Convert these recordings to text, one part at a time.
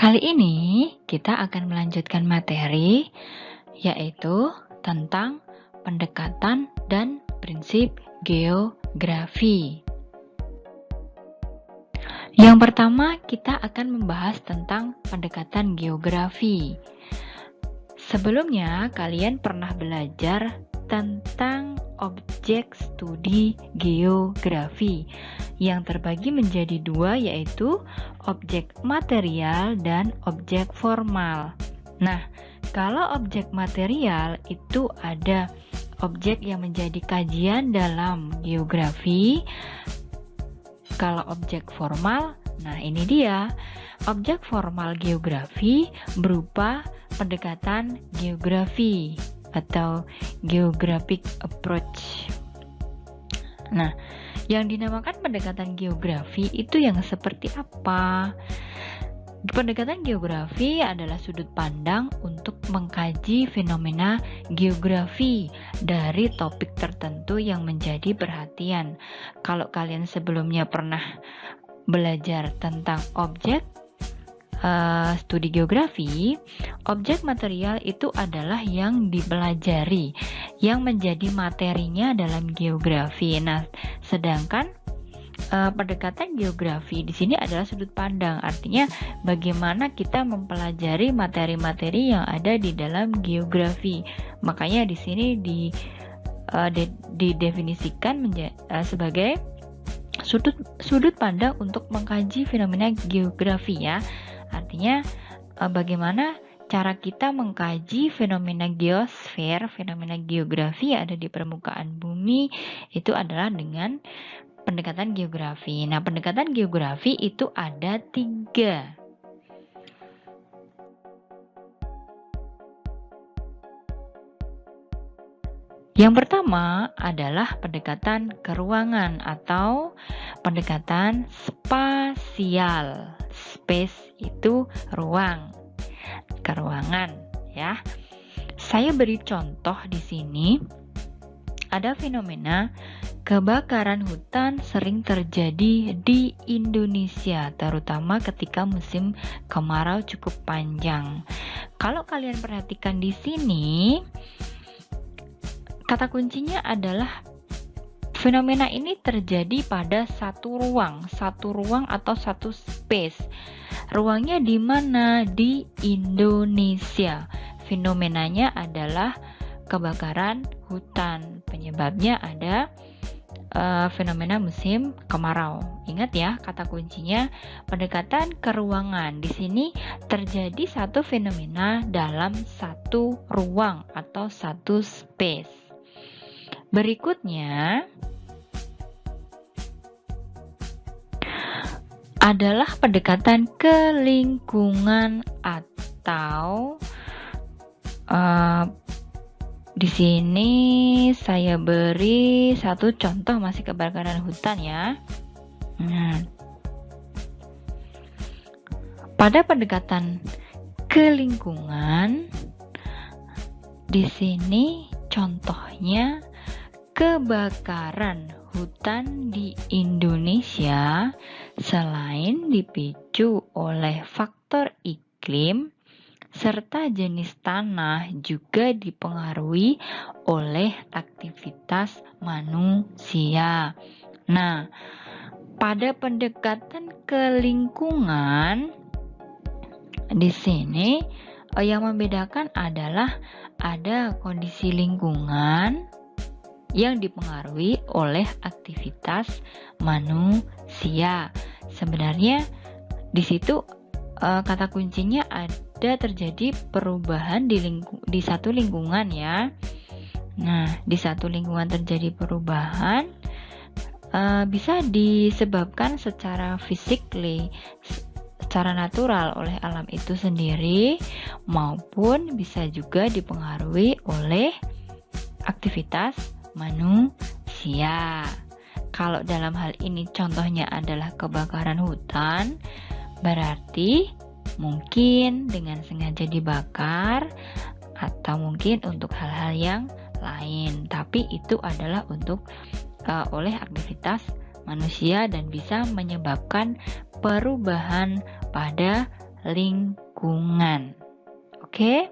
Kali ini kita akan melanjutkan materi yaitu tentang pendekatan dan prinsip geografi. Yang pertama, kita akan membahas tentang pendekatan geografi. Sebelumnya, kalian pernah belajar tentang objek studi geografi yang terbagi menjadi dua, yaitu objek material dan objek formal. Nah, kalau objek material itu ada objek yang menjadi kajian dalam geografi. Kalau objek formal, nah ini dia. Objek formal geografi berupa pendekatan geografi atau geographic approach. Nah, yang dinamakan pendekatan geografi itu yang seperti apa? Pendekatan geografi adalah sudut pandang untuk mengkaji fenomena geografi dari topik tertentu yang menjadi perhatian. Kalau kalian sebelumnya pernah belajar tentang objek studi geografi, objek material itu adalah yang dipelajari, yang menjadi materinya dalam geografi. Nah, sedangkan pendekatan geografi di sini adalah sudut pandang, artinya bagaimana kita mempelajari materi-materi yang ada di dalam geografi. Makanya di sini didefinisikan sebagai sudut pandang untuk mengkaji fenomena geografi ya. Artinya bagaimana cara kita mengkaji fenomena geosfer, fenomena geografi yang ada di permukaan bumi itu adalah dengan pendekatan geografi. Nah, pendekatan geografi itu ada 3. Yang pertama adalah pendekatan keruangan atau pendekatan spasial. Space itu ruang, keruangan ya. Saya beri contoh di sini. Ada fenomena kebakaran hutan sering terjadi di Indonesia, terutama ketika musim kemarau cukup panjang. Kalau kalian perhatikan di sini, kata kuncinya adalah fenomena ini terjadi pada satu ruang atau satu space. Ruangnya di mana? Di Indonesia. Fenomenanya adalah kebakaran hutan. Penyebabnya ada fenomena musim kemarau. Ingat ya, kata kuncinya pendekatan keruangan. Di sini terjadi satu fenomena dalam satu ruang atau satu space. Berikutnya adalah pendekatan ke lingkungan atau di sini saya beri satu contoh masih kebakaran hutan ya. Nah, pada pendekatan ke lingkungan di sini contohnya kebakaran hutan di Indonesia selain dipicu oleh faktor iklim serta jenis tanah juga dipengaruhi oleh aktivitas manusia. Nah, pada pendekatan ke lingkungan di sini yang membedakan adalah ada kondisi lingkungan yang dipengaruhi oleh aktivitas manusia. Sebenarnya di situ kata kuncinya ada terjadi perubahan di satu lingkungan ya. Nah, di satu lingkungan terjadi perubahan bisa disebabkan secara secara natural oleh alam itu sendiri, maupun bisa juga dipengaruhi oleh aktivitas manusia. Kalau dalam hal ini contohnya adalah kebakaran hutan, berarti mungkin dengan sengaja dibakar atau mungkin untuk hal-hal yang lain, tapi itu adalah untuk oleh aktivitas manusia dan bisa menyebabkan perubahan pada lingkungan. Oke?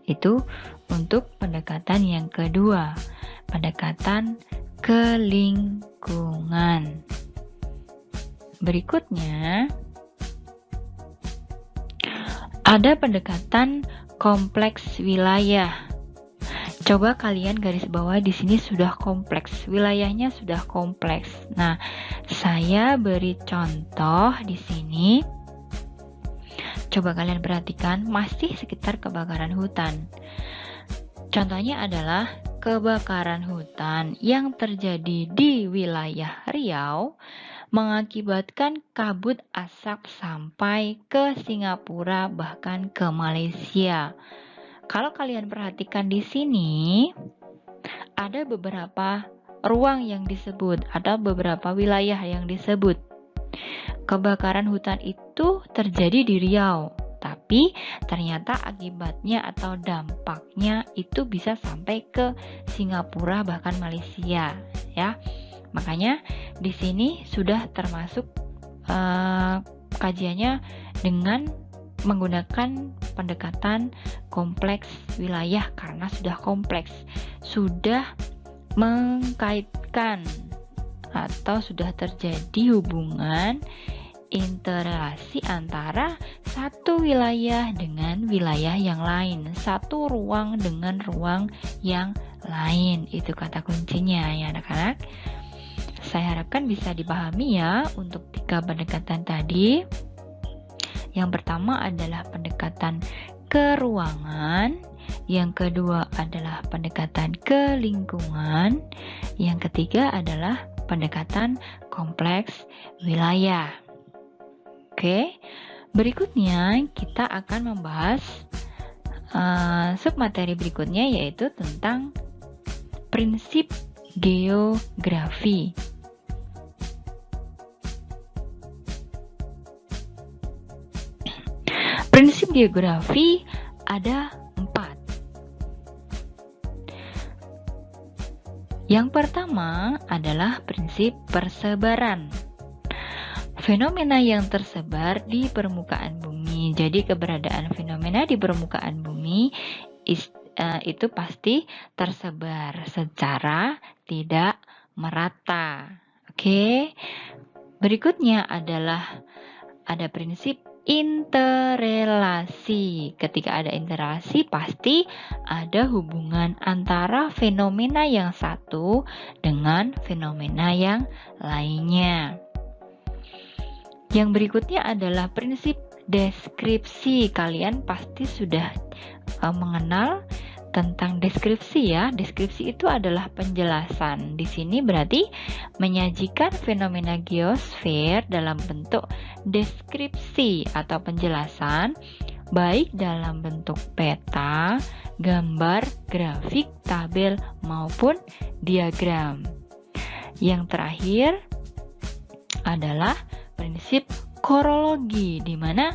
Itu untuk pendekatan yang kedua, pendekatan ke lingkungan. Berikutnya, ada pendekatan kompleks wilayah. Coba kalian garis bawah di sini sudah kompleks, wilayahnya sudah kompleks. Nah, saya beri contoh di sini. Coba kalian perhatikan, masih sekitar kebakaran hutan. Contohnya adalah kebakaran hutan yang terjadi di wilayah Riau mengakibatkan kabut asap sampai ke Singapura bahkan ke Malaysia. Kalau kalian perhatikan di sini, ada beberapa ruang yang disebut, ada beberapa wilayah yang disebut. Kebakaran hutan itu terjadi di Riau, tapi ternyata akibatnya atau dampaknya itu bisa sampai ke Singapura bahkan Malaysia, ya. Makanya di sini sudah termasuk kajiannya dengan menggunakan pendekatan kompleks wilayah karena sudah kompleks, sudah mengkaitkan atau sudah terjadi hubungan interrelasi antara satu wilayah dengan wilayah yang lain, satu ruang dengan ruang yang lain. Itu kata kuncinya ya anak-anak. Saya harapkan bisa dipahami ya untuk 3 pendekatan tadi. Yang pertama adalah pendekatan ke ruangan, yang kedua adalah pendekatan ke lingkungan, yang ketiga adalah pendekatan kompleks wilayah. Oke, berikutnya kita akan membahas submateri berikutnya, yaitu tentang prinsip geografi. Prinsip geografi ada 4. Yang pertama adalah prinsip persebaran. Fenomena yang tersebar di permukaan bumi. Jadi keberadaan fenomena di permukaan bumi itu pasti tersebar secara tidak merata. Oke. Berikutnya adalah ada prinsip interrelasi. Ketika ada interrelasi, pasti ada hubungan antara fenomena yang satu dengan fenomena yang lainnya. Yang berikutnya adalah prinsip deskripsi. Kalian pasti sudah mengenal tentang deskripsi ya. Deskripsi itu adalah penjelasan. Di sini berarti menyajikan fenomena geosfer dalam bentuk deskripsi atau penjelasan, baik dalam bentuk peta, gambar, grafik, tabel, maupun diagram. Yang terakhir adalah prinsip korologi, di mana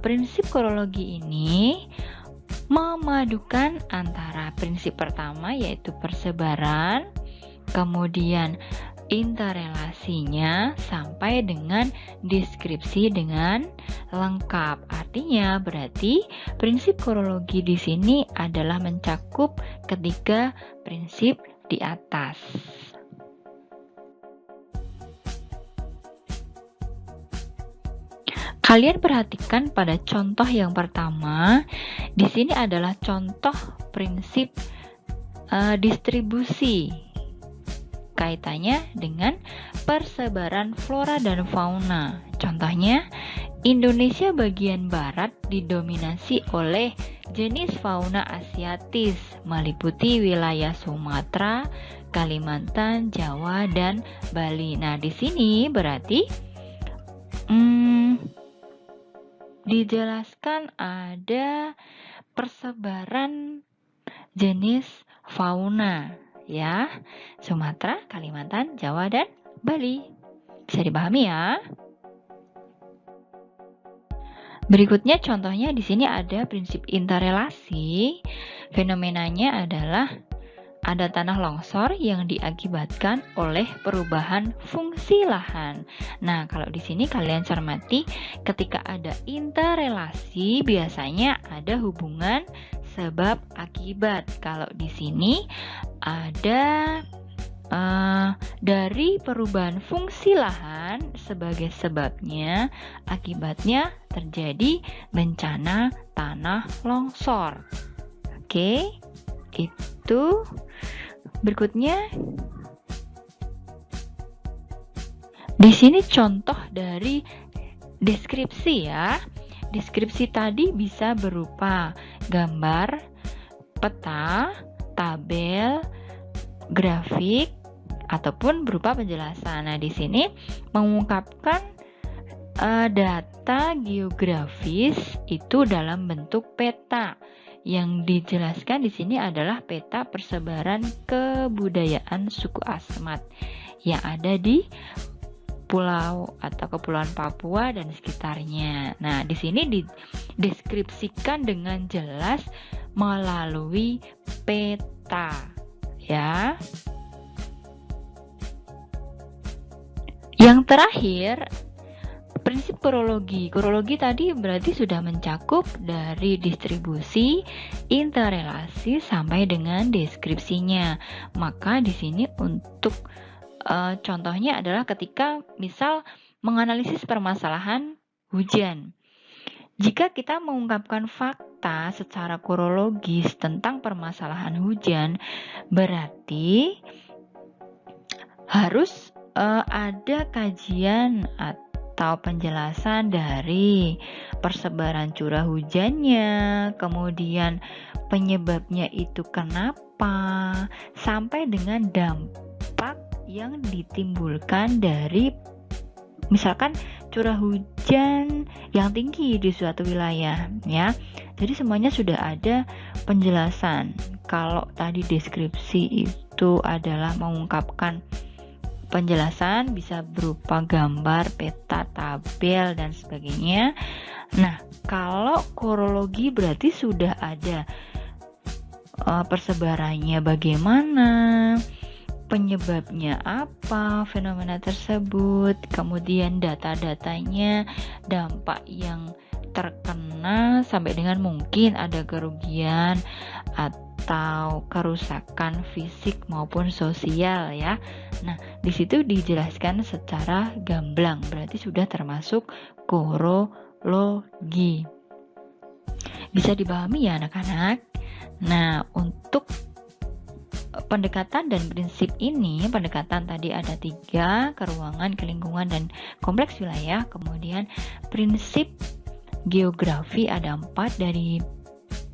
prinsip korologi ini memadukan antara prinsip pertama yaitu persebaran, kemudian interrelasinya sampai dengan deskripsi dengan lengkap. Artinya berarti prinsip korologi di sini adalah mencakup ketiga prinsip di atas. Kalian perhatikan pada contoh yang pertama, di sini adalah contoh prinsip distribusi. Kaitannya dengan persebaran flora dan fauna. Contohnya, Indonesia bagian barat didominasi oleh jenis fauna asiatis, meliputi wilayah Sumatera, Kalimantan, Jawa, dan Bali. Nah, di sini berarti dijelaskan ada persebaran jenis fauna ya, Sumatera, Kalimantan, Jawa, dan Bali. Bisa dipahami ya. Berikutnya contohnya di sini ada prinsip interrelasi. Fenomenanya adalah ada tanah longsor yang diakibatkan oleh perubahan fungsi lahan. Nah, kalau di sini kalian cermati, ketika ada interrelasi biasanya ada hubungan sebab akibat. Kalau di sini ada dari perubahan fungsi lahan sebagai sebabnya, akibatnya terjadi bencana tanah longsor. Oke, itu berikutnya. Di sini contoh dari deskripsi ya. Deskripsi tadi bisa berupa gambar, peta, tabel, grafik, ataupun berupa penjelasan. Nah, di sini mengungkapkan data geografis itu dalam bentuk peta. Yang dijelaskan di sini adalah peta persebaran kebudayaan suku Asmat yang ada di pulau atau kepulauan Papua dan sekitarnya. Nah, di sini dideskripsikan dengan jelas melalui peta, ya. Yang terakhir, prinsip korologi. Korologi tadi berarti sudah mencakup dari distribusi, interrelasi sampai dengan deskripsinya. Maka di sini untuk contohnya adalah ketika misal menganalisis permasalahan hujan. Jika kita mengungkapkan fakta secara kronologis tentang permasalahan hujan, berarti harus ada kajian atau penjelasan dari persebaran curah hujannya, kemudian penyebabnya itu kenapa, sampai dengan dampak yang ditimbulkan dari misalkan curah hujan yang tinggi di suatu wilayah, ya. Jadi semuanya sudah ada penjelasan. Kalau tadi deskripsi itu adalah mengungkapkan penjelasan, bisa berupa gambar, peta, tabel, dan sebagainya. Nah, kalau korologi berarti sudah ada persebarannya bagaimana, penyebabnya apa fenomena tersebut, kemudian data-datanya, dampak yang terkena sampai dengan mungkin ada kerugian atau kerusakan fisik maupun sosial, ya. Nah, di situ dijelaskan secara gamblang, berarti sudah termasuk korologi. Bisa dipahami ya anak-anak? Nah, untuk pendekatan dan prinsip ini, pendekatan tadi ada 3, keruangan, kelingkungan, dan kompleks wilayah. Kemudian prinsip geografi ada 4, dari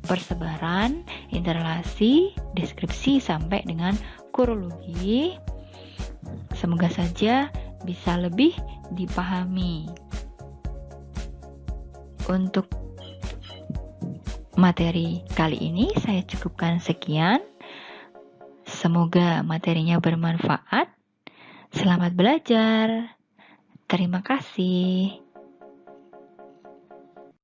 persebaran, interrelasi, deskripsi, sampai dengan korologi. Semoga saja bisa lebih dipahami. Untuk materi kali ini saya cukupkan sekian. Semoga materinya bermanfaat. Selamat belajar. Terima kasih.